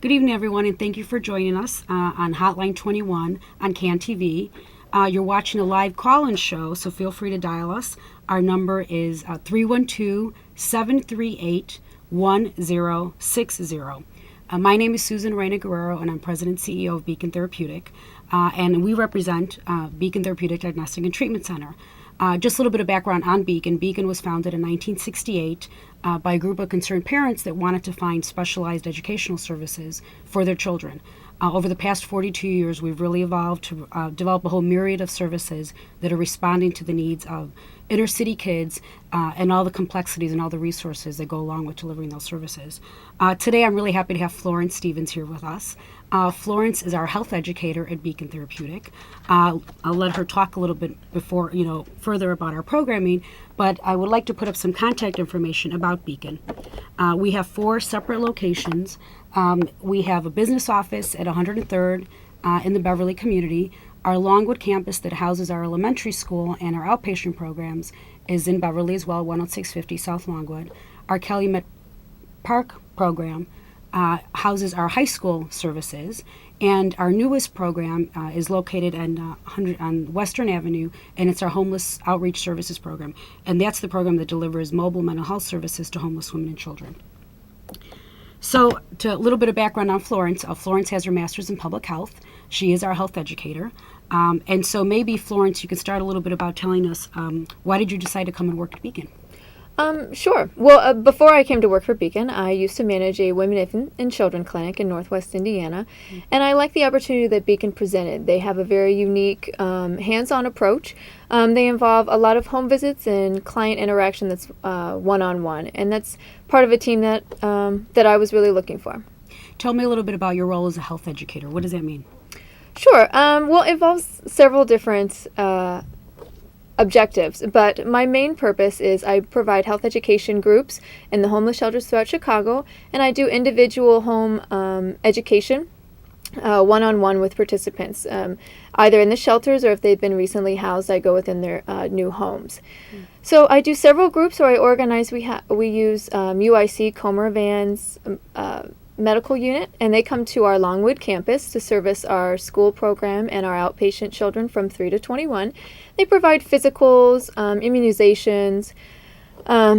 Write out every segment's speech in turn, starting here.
Good evening, everyone, and thank you for joining us on Hotline 21 on CAN TV. You're watching a live call-in show, so feel free to dial us. Our number is 312-738-1060. My name is Susan Reyna Guerrero, and I'm President and CEO of Beacon Therapeutic, and we represent Beacon Therapeutic Diagnostic and Treatment Center. Just a little bit of background on Beacon. Beacon was founded in 1968 by a group of concerned parents that wanted to find specialized educational services for their children. Over the past 42 years, we've really evolved to develop a whole myriad of services that are responding to the needs of inner city kids and all the complexities and all the resources that go along with delivering those services. Today, I'm really happy to have Florence Stevens here with us. Florence is our health educator at Beacon Therapeutic. I'll let her talk a little bit before, further about our programming, but I would like to put up some contact information about Beacon. We have 4 separate locations. We have a business office at 103rd in the Beverly community. Our Longwood campus that houses our elementary school and our outpatient programs is in Beverly as well, 10650 South Longwood. Our Calumet Park program houses our high school services, and our newest program is located on Western Avenue, and it's our homeless outreach services program. And that's the program that delivers mobile mental health services to homeless women and children. So, a little bit of background on Florence. Florence has her master's in public health. She is our health educator. And so maybe, Florence, you can start a little bit about telling us why did you decide to come and work at Beacon? Sure. Well, before I came to work for Beacon, I used to manage a women and children clinic in Northwest Indiana, and I like the opportunity that Beacon presented. They have a very unique, hands-on approach. They involve a lot of home visits and client interaction that's one-on-one, and that's part of a team that I was really looking for. Tell me a little bit about your role as a health educator. What does that mean? Sure. Well, it involves several different objectives, but my main purpose is I provide health education groups in the homeless shelters throughout Chicago, and I do individual home education one-on-one with participants, either in the shelters or if they've been recently housed, I go within their new homes. So I do several groups, or I organize. We use UIC Comer vans, medical unit, and they come to our Longwood campus to service our school program and our outpatient children from 3 to 21. They provide physicals, immunizations,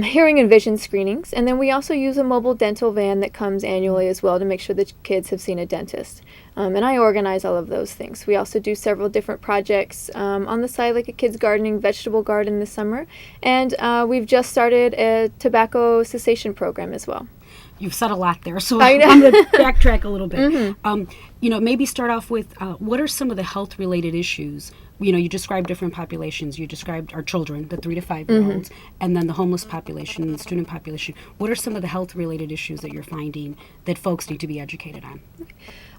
hearing and vision screenings, and then we also use a mobile dental van that comes annually as well to make sure that kids have seen a dentist. And I organize all of those things. We also do several different projects on the side, like a kids gardening vegetable garden this summer, and we've just started a tobacco cessation program as well. You've said a lot there, so I'm going to backtrack a little bit. Mm-hmm. Maybe start off with what are some of the health-related issues? You described different populations. You described our children, the 3 to 5-year-olds, and then the homeless population, the student population. What are some of the health-related issues that you're finding that folks need to be educated on?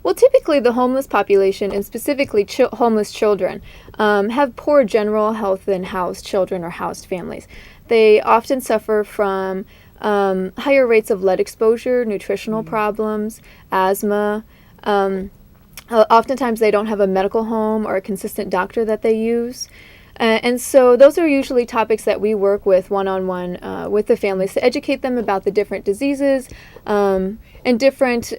Well, typically the homeless population, and specifically homeless children, have poor general health than housed children or housed families. They often suffer from higher rates of lead exposure, nutritional problems, asthma. Oftentimes they don't have a medical home or a consistent doctor that they use. And so those are usually topics that we work with one-on-one with the families to educate them about the different diseases and different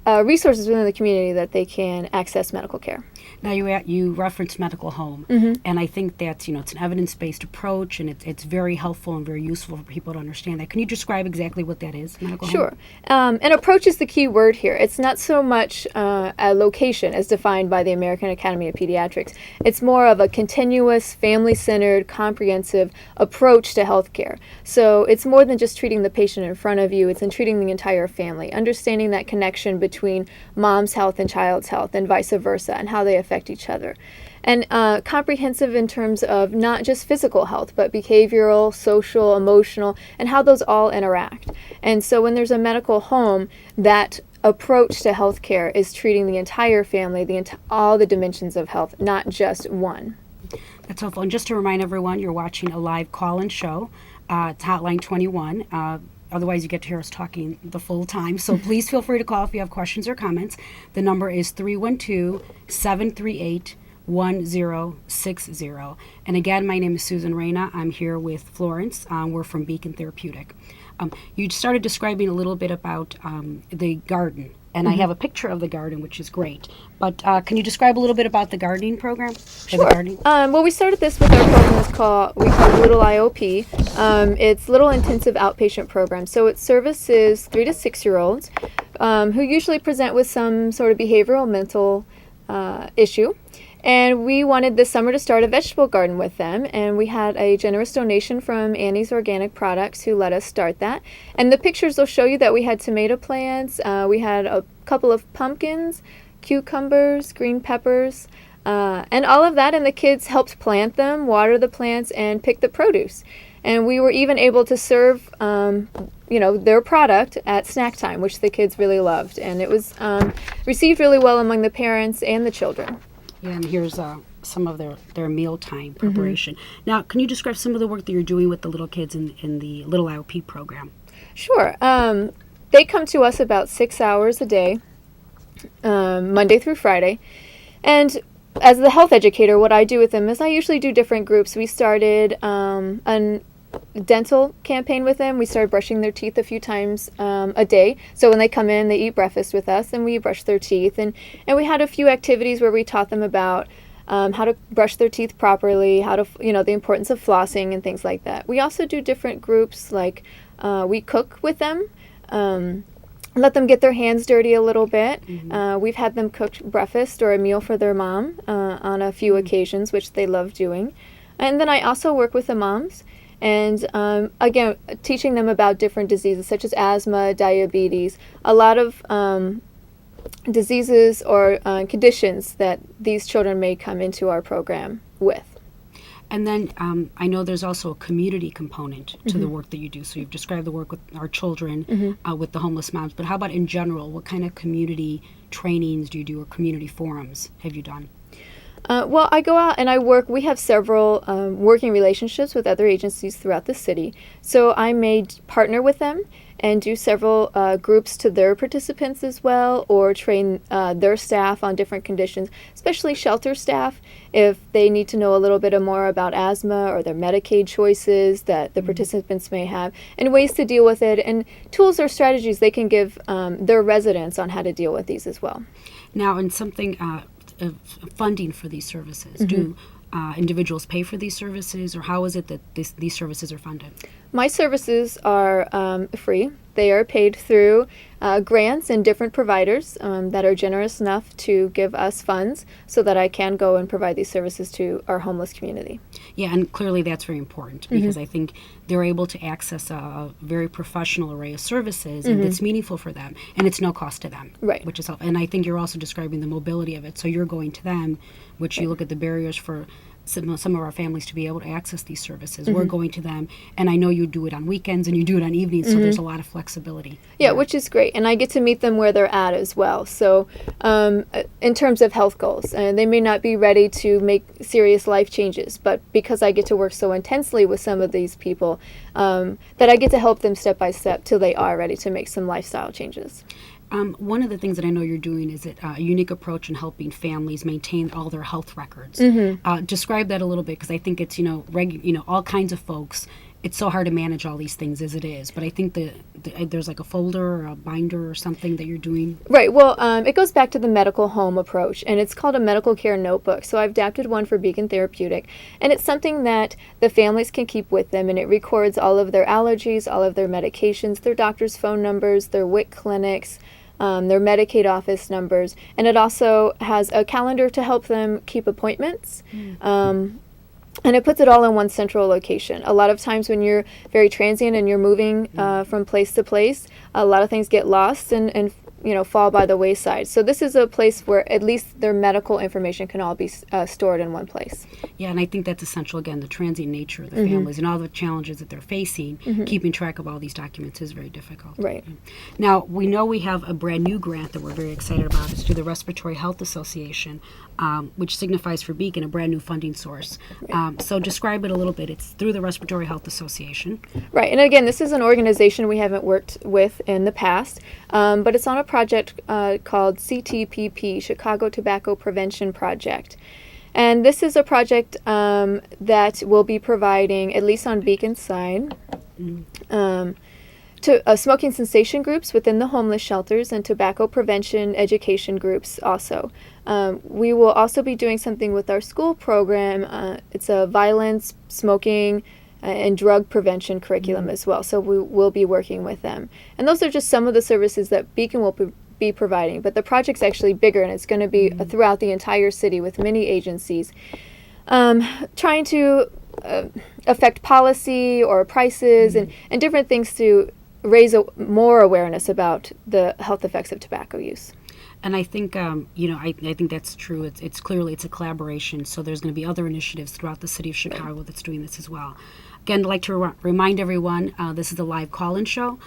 resources within the community that they can access medical care. Now you referenced medical home, and I think that's it's an evidence-based approach, and it's very helpful and very useful for people to understand that. Can you describe exactly what that is, medical home? Sure. And approach is the key word here. It's not so much a location as defined by the American Academy of Pediatrics. It's more of a continuous, family-centered, comprehensive approach to healthcare. So it's more than just treating the patient in front of you. It's in treating the entire family, understanding that connection between mom's health and child's health, and vice versa, and how they affect each other. And comprehensive in terms of not just physical health, but behavioral, social, emotional, and how those all interact. And so when there's a medical home, that approach to healthcare is treating the entire family, all the dimensions of health, not just one. That's helpful. And just to remind everyone, you're watching a live call-in show. It's Hotline 21. Otherwise, you get to hear us talking the full time. So please feel free to call if you have questions or comments. The number is 312-738-1060. And again, my name is Susan Reyna. I'm here with Florence. We're from Beacon Therapeutic. You started describing a little bit about the garden And I have a picture of the garden, which is great. But can you describe a little bit about the gardening program? Or Sure. the gardening? Well, we started this with our program we call Little IOP. It's Little Intensive Outpatient Program. So it services 3 to 6 year olds who usually present with some sort of behavioral mental issue. And we wanted this summer to start a vegetable garden with them, and we had a generous donation from Annie's Organic Products who let us start that. And the pictures will show you that we had tomato plants, we had a couple of pumpkins, cucumbers, green peppers, and all of that, and the kids helped plant them, water the plants, and pick the produce. And we were even able to serve their product at snack time, which the kids really loved. And it was received really well among the parents and the children. Yeah, and here's some of their mealtime preparation. Now, can you describe some of the work that you're doing with the little kids in the Little IOP program? Sure. They come to us about 6 hours a day, Monday through Friday. And as the health educator, what I do with them is I usually do different groups. We started a dental campaign with them. We started brushing their teeth a few times a day. So when they come in, they eat breakfast with us and we brush their teeth. And we had a few activities where we taught them about how to brush their teeth properly, how to, the importance of flossing and things like that. We also do different groups, like we cook with them, let them get their hands dirty a little bit. We've had them cook breakfast or a meal for their mom on a few occasions, which they love doing. And then I also work with the moms. And again, teaching them about different diseases such as asthma, diabetes, a lot of diseases or conditions that these children may come into our program with. And then I know there's also a community component to the work that you do. So you've described the work with our children, with the homeless moms. But how about in general? What kind of community trainings do you do or community forums have you done? Well, I go out and I work. We have several working relationships with other agencies throughout the city. So I may partner with them and do several groups to their participants as well, or train their staff on different conditions, especially shelter staff, if they need to know a little bit more about asthma or their Medicaid choices that the participants may have, and ways to deal with it, and tools or strategies they can give their residents on how to deal with these as well. Now, in something... funding for these services. Do individuals pay for these services, or how is it that these services are funded? My services are free. They are paid through grants and different providers that are generous enough to give us funds so that I can go and provide these services to our homeless community. Yeah, and clearly that's very important because I think they're able to access a very professional array of services and it's meaningful for them, and it's no cost to them. Right. Which is helpful. And I think you're also describing the mobility of it. So you're going to them, which you look at the barriers for some of our families to be able to access these services. We're going to them, and I know you do it on weekends and you do it on evenings, so there's a lot of flexibility. Yeah, which is great, and I get to meet them where they're at as well. So in terms of health goals, they may not be ready to make serious life changes, but because I get to work so intensely with some of these people, that I get to help them step by step till they are ready to make some lifestyle changes. One of the things that I know you're doing is a unique approach in helping families maintain all their health records. Describe that a little bit, because I think it's all kinds of folks. It's so hard to manage all these things as it is, but I think there's like a folder or a binder or something that you're doing. Right. Well, it goes back to the medical home approach, and it's called a medical care notebook. So I've adapted one for Beacon Therapeutic, and it's something that the families can keep with them, and it records all of their allergies, all of their medications, their doctor's phone numbers, their WIC clinics, their Medicaid office numbers, and it also has a calendar to help them keep appointments. And it puts it all in one central location. A lot of times when you're very transient and you're moving from place to place, a lot of things get lost and fall by the wayside. So this is a place where at least their medical information can all be stored in one place. Yeah, and I think that's essential. Again, the transient nature of the families and all the challenges that they're facing, keeping track of all these documents is very difficult. Right. Now, we know we have a brand new grant that we're very excited about. It's through the Respiratory Health Association, which signifies for Beacon a brand new funding source. Right. So describe it a little bit. It's through the Respiratory Health Association. Right, and again, this is an organization we haven't worked with in the past, but it's on a project called CTPP, Chicago Tobacco Prevention Project. And this is a project that will be providing, at least on Beacon's side, smoking cessation groups within the homeless shelters and tobacco prevention education groups also. We will also be doing something with our school program. It's a violence, smoking, and drug prevention curriculum as well. So we will be working with them. And those are just some of the services that Beacon will be providing. But the project's actually bigger, and it's going to be throughout the entire city with many agencies trying to affect policy or prices and different things to raise more awareness about the health effects of tobacco use. And I think, I think that's true. It's clearly it's a collaboration. So there's going to be other initiatives throughout the city of Chicago that's doing this as well. Again, I'd like to remind everyone, this is a live call-in show.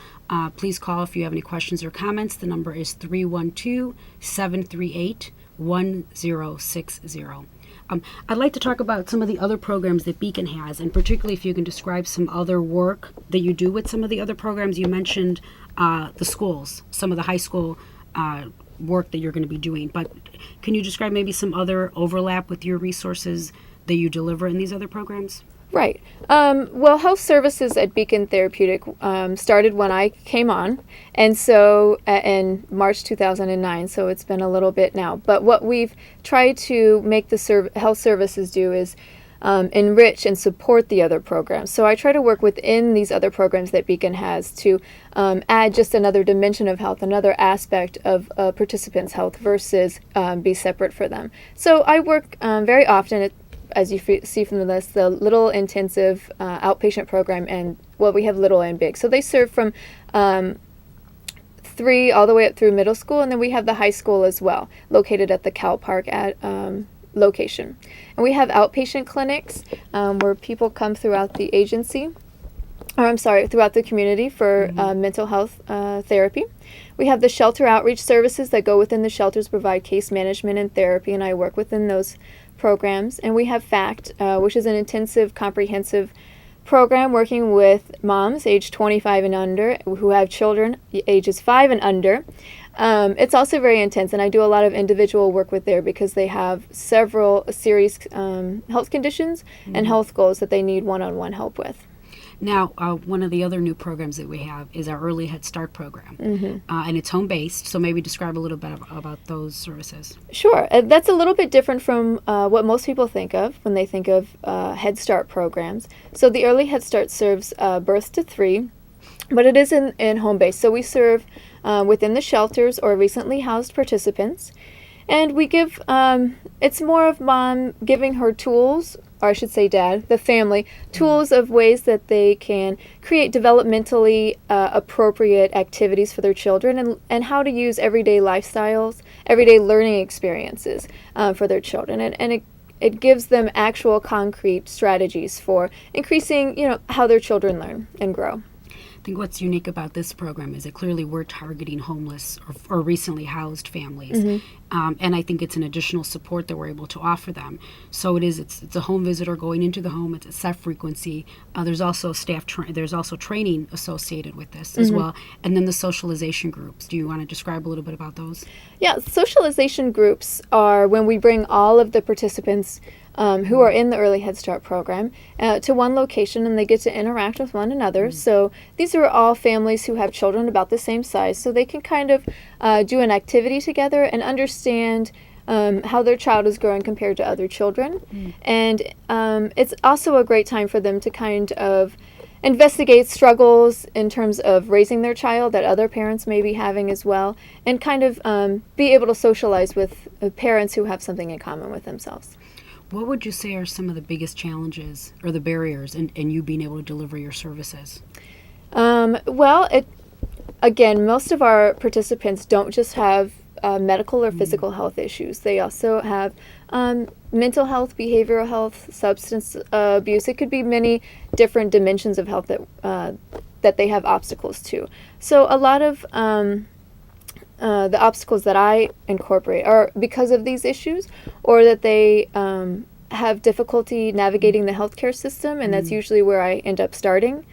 Please call if you have any questions or comments. The number is 312-738-1060. I'd like to talk about some of the other programs that Beacon has, and particularly if you can describe some other work that you do with some of the other programs. You mentioned the schools, some of the high school work that you're going to be doing, but can you describe maybe some other overlap with your resources that you deliver in these other programs? Right. Well, health services at Beacon Therapeutic started when I came on, and so in March 2009, so it's been a little bit now. But what we've tried to make the health services do is enrich and support the other programs. So I try to work within these other programs that Beacon has to add just another dimension of health, another aspect of a participant's health versus be separate for them. So I work very often as you see from the list, the little intensive outpatient program, and we have little and big. So they serve from 3 all the way up through middle school, and then we have the high school as well, located at the Cal Park location. And we have outpatient clinics where people come throughout the agency, throughout the community for mental health therapy. We have the shelter outreach services that go within the shelters, provide case management and therapy, and I work within those programs. And we have FACT, which is an intensive, comprehensive program working with moms age 25 and under who have children ages 5 and under. It's also very intense, and I do a lot of individual work with there because they have several serious health conditions and health goals that they need one-on-one help with. Now, one of the other new programs that we have is our Early Head Start program, and it's home-based, so maybe describe a little bit about those services. Sure. That's a little bit different from what most people think of when they think of Head Start programs. So the Early Head Start serves birth to 3, but it is in home-based. So we serve within the shelters or recently housed participants, and we give, it's more of mom giving her tools, or I should say dad, the family, tools of ways that they can create developmentally appropriate activities for their children and how to use everyday lifestyles, everyday learning experiences for their children. And it gives them actual concrete strategies for increasing, how their children learn and grow. I think what's unique about this program is that clearly we're targeting homeless or recently housed families. And I think it's an additional support that we're able to offer them. So it's a home visitor going into the home. It's a set frequency. There's also there's also training associated with this as well. And then the socialization groups. Do you want to describe a little bit about those? Yeah, socialization groups are when we bring all of the participants who are in the Early Head Start program to one location, and they get to interact with one another. So these are all families who have children about the same size, so they can kind of do an activity together and understand how their child is growing compared to other children. And it's also a great time for them to kind of investigate struggles in terms of raising their child that other parents may be having as well, and kind of be able to socialize with parents who have something in common with themselves. What would you say are some of the biggest challenges or the barriers in you being able to deliver your services? Again, most of our participants don't just have medical or physical health issues. They also have mental health, behavioral health, substance abuse. It could be many different dimensions of health that they have obstacles to. So a lot of the obstacles that I incorporate are because of these issues, or that they have difficulty navigating the healthcare system, and that's usually where I end up starting.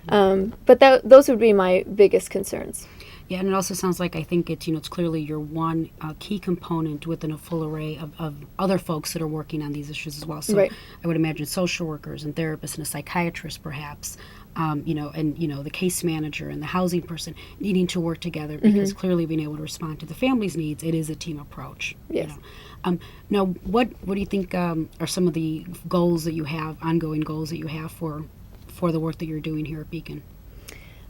But those would be my biggest concerns. Yeah, and it also sounds like I think it's clearly you're one key component within a full array of other folks that are working on these issues as well. So right. I would imagine social workers and therapists and a psychiatrist perhaps the case manager and the housing person needing to work together, because clearly being able to respond to the family's needs, it is a team approach. Yes. Now, what do you think are some of the goals that you have, ongoing goals that you have for the work that you're doing here at Beacon?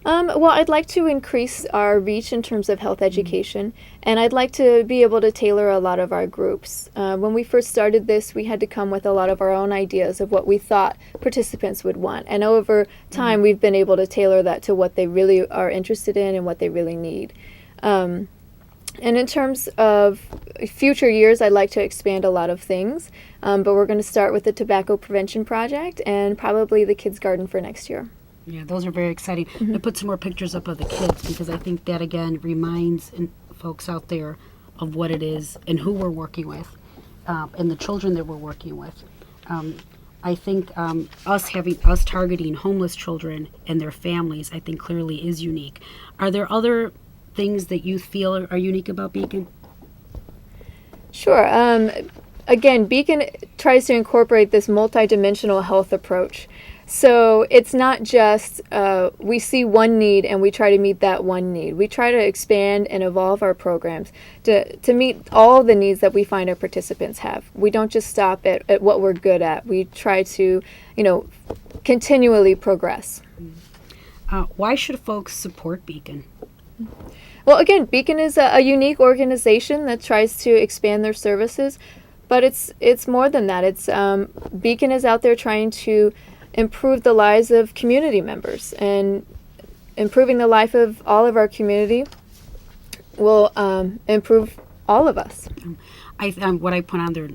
Well, I'd like to increase our reach in terms of health education, and I'd like to be able to tailor a lot of our groups. When we first started this, we had to come with a lot of our own ideas of what we thought participants would want, and over time we've been able to tailor that to what they really are interested in and what they really need. And in terms of future years, I'd like to expand a lot of things, but we're going to start with the Tobacco Prevention Project and probably the Kids Garden for next year. Yeah, those are very exciting. I put some more pictures up of the kids, because I think that, again, reminds folks out there of what it is and who we're working with, and the children that we're working with. I think us targeting homeless children and their families, I think clearly is unique. Are there other things that you feel are unique about Beacon? Sure. Again, Beacon tries to incorporate this multidimensional health approach. So it's not just we see one need and we try to meet that one need. We try to expand and evolve our programs to meet all the needs that we find our participants have. We don't just stop at what we're good at. We try to, continually progress. Why should folks support Beacon? Well, again, Beacon is a unique organization that tries to expand their services, but it's more than that. It's Beacon is out there trying to improve the lives of community members, and improving the life of all of our community will improve all of us. What I put on there,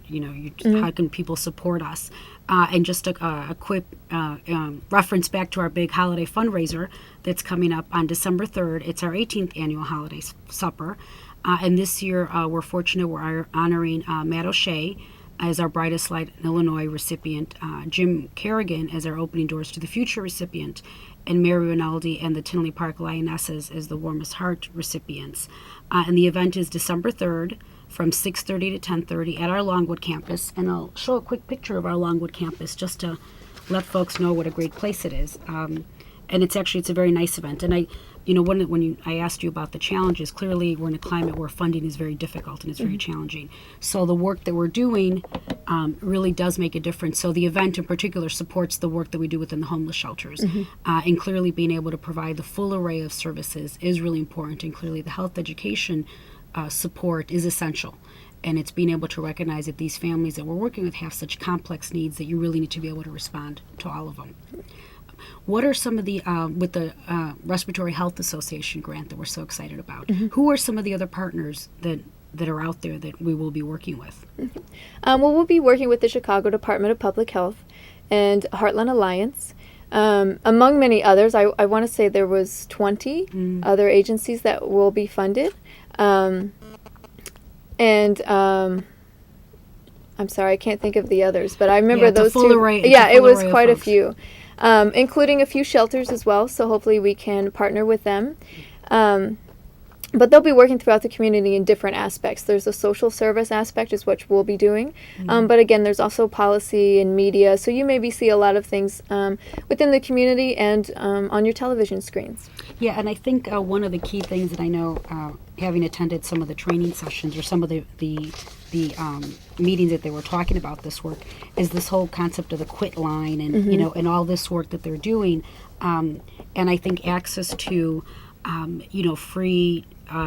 how can people support us? And just a quick reference back to our big holiday fundraiser that's coming up on December 3rd. It's our 18th annual holiday supper. And this year, we're fortunate, we're honoring Matt O'Shea as our Brightest Light in Illinois recipient, Jim Kerrigan as our Opening Doors to the Future recipient, and Mary Rinaldi and the Tinley Park Lionesses as the Warmest Heart recipients. And the event is December 3rd from 6:30 to 10:30 at our Longwood campus. And I'll show a quick picture of our Longwood campus just to let folks know what a great place it is. And it's a very nice event. And when I asked you about the challenges, clearly we're in a climate where funding is very difficult and it's very challenging. So the work that we're doing really does make a difference. So the event in particular supports the work that we do within the homeless shelters. And clearly being able to provide the full array of services is really important. And clearly the health education support is essential. And it's being able to recognize that these families that we're working with have such complex needs that you really need to be able to respond to all of them. What are some of the, with the Respiratory Health Association grant that we're so excited about, who are some of the other partners that are out there that we will be working with? Well, we'll be working with the Chicago Department of Public Health and Heartland Alliance. Among many others, I want to say there was 20 other agencies that will be funded. I'm sorry, I can't think of the others, but I remember those two. It was quite a few. Including a few shelters as well, so hopefully we can partner with them. But they'll be working throughout the community in different aspects. There's a social service aspect, is what we'll be doing. But again, there's also policy and media, so you maybe see a lot of things within the community and on your television screens. Yeah, and I think one of the key things that I know, having attended some of the training sessions or some of the meetings that they were talking about this work, is this whole concept of the quit line and and all this work that they're doing, and I think access to free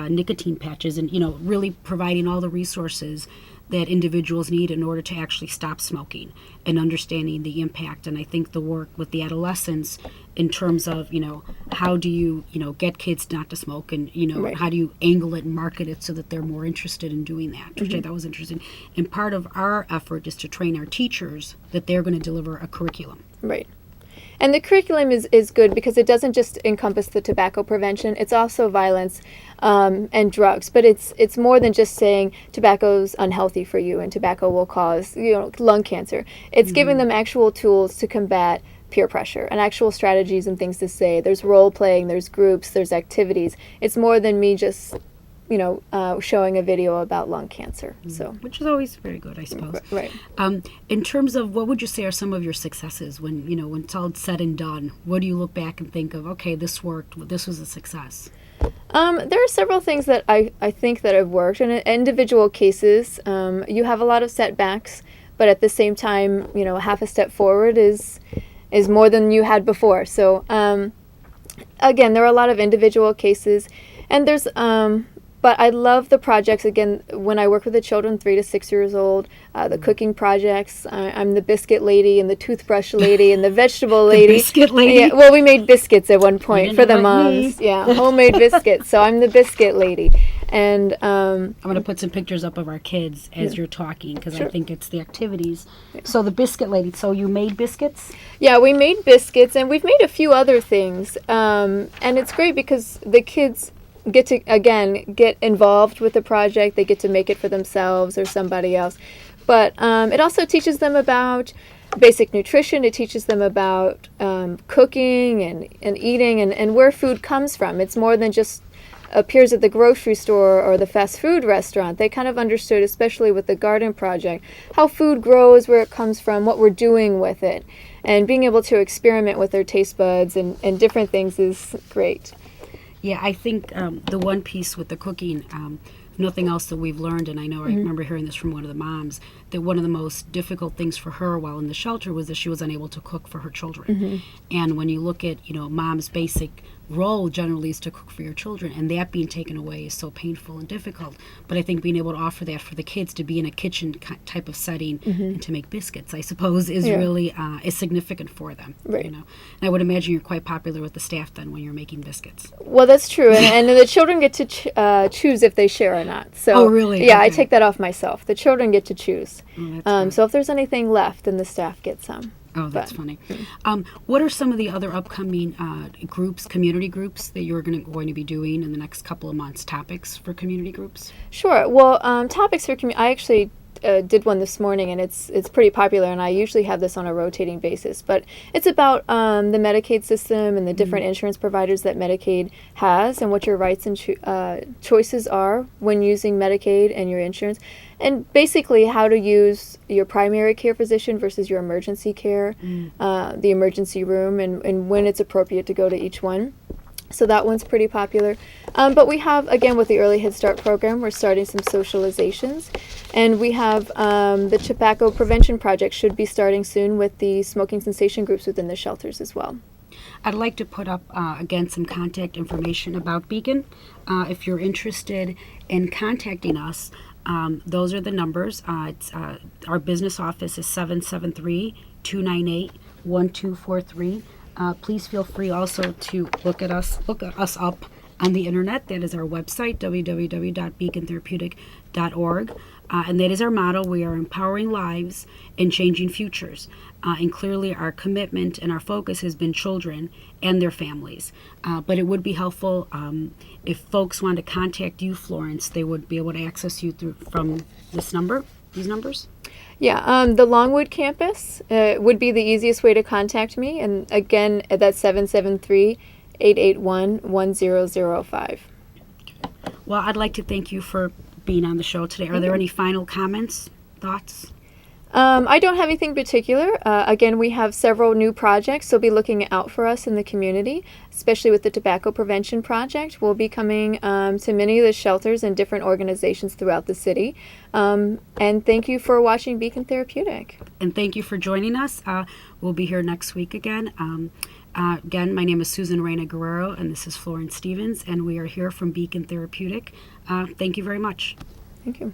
nicotine patches and really providing all the resources that individuals need in order to actually stop smoking and understanding the impact. And I think the work with the adolescents in terms of how do you get kids not to smoke, and Right. how do you angle it and market it so that they're more interested in doing that, which I thought was interesting. And part of our effort is to train our teachers that they're going to deliver a curriculum. Right. And the curriculum is good because it doesn't just encompass the tobacco prevention. It's also violence and drugs. But it's more than just saying tobacco's unhealthy for you and tobacco will cause lung cancer. It's giving them actual tools to combat peer pressure and actual strategies and things to say. There's role playing, there's groups, there's activities. It's more than me just showing a video about lung cancer. So, which is always very good, I suppose. right. In terms of what would you say are some of your successes when it's all said and done? What do you look back and think of? Okay, this worked. This was a success. There are several things that I think that have worked. In individual cases, you have a lot of setbacks, but at the same time, half a step forward is more than you had before. So, again, there are a lot of individual cases, and there's but I love the projects. Again, when I work with the children 3 to 6 years old, the cooking projects. I'm the biscuit lady and the toothbrush lady and the vegetable lady. Biscuit lady. Yeah, well, we made biscuits at one point for the moms. Yeah, homemade biscuits. So I'm the biscuit lady, and I'm going to put some pictures up of our kids as you're talking because I think it's the activities. So the biscuit lady. So you made biscuits? Yeah, we made biscuits, and we've made a few other things, and it's great because the kids get to, again, get involved with the project. They get to make it for themselves or somebody else. But it also teaches them about basic nutrition. It teaches them about cooking and eating and where food comes from. It's more than just appears at the grocery store or the fast food restaurant. They kind of understood, especially with the garden project, how food grows, where it comes from, what we're doing with it. And being able to experiment with their taste buds and different things is great. Yeah, I think the one piece with the cooking, if nothing else that we've learned, and I know I remember hearing this from one of the moms, that one of the most difficult things for her while in the shelter was that she was unable to cook for her children. And when you look at, mom's basic role generally is to cook for your children, and that being taken away is so painful and difficult. But I think being able to offer that for the kids to be in a kitchen type of setting and to make biscuits, I suppose, is really is significant for them. Right. And I would imagine you're quite popular with the staff then when you're making biscuits. Well, that's true, and the children get to choose if they share or not. So, oh, really? Yeah, okay. I take that off myself. The children get to choose. Oh, that's so if there's anything left, then the staff gets some. Oh, that's funny. What are some of the other upcoming groups, community groups, that you're going to be doing in the next couple of months? Topics for community groups? Sure. Well, topics for community. I actually did one this morning, and it's pretty popular. And I usually have this on a rotating basis. But it's about the Medicaid system and the different insurance providers that Medicaid has, and what your rights and choices are when using Medicaid and your insurance. And basically how to use your primary care physician versus your emergency care, the emergency room, and when it's appropriate to go to each one. So that one's pretty popular. But we have, again, with the Early Head Start program, we're starting some socializations. And we have the Tobacco Prevention Project should be starting soon with the smoking cessation groups within the shelters as well. I'd like to put up, again, some contact information about Beacon. If you're interested in contacting us, those are the numbers. Our business office is 773-298-1243. Please feel free also to look us up on the internet. That is our website, www.beacontherapeutic.org. And that is our motto. We are empowering lives and changing futures. And clearly our commitment and our focus has been children and their families. But it would be helpful if folks want to contact you, Florence, they would be able to access you from these numbers? Yeah, the Longwood campus would be the easiest way to contact me. And again, that's 773-881-1005. Well, I'd like to thank you for being on the show today. Are there any final comments, thoughts? I don't have anything particular. Again, we have several new projects, so be looking out for us in the community, especially with the Tobacco Prevention Project. We'll be coming to many of the shelters and different organizations throughout the city. And thank you for watching Beacon Therapeutic. And thank you for joining us. We'll be here next week again. Again, my name is Susan Reyna Guerrero, and this is Florence Stevens, and we are here from Beacon Therapeutic. Thank you very much. Thank you.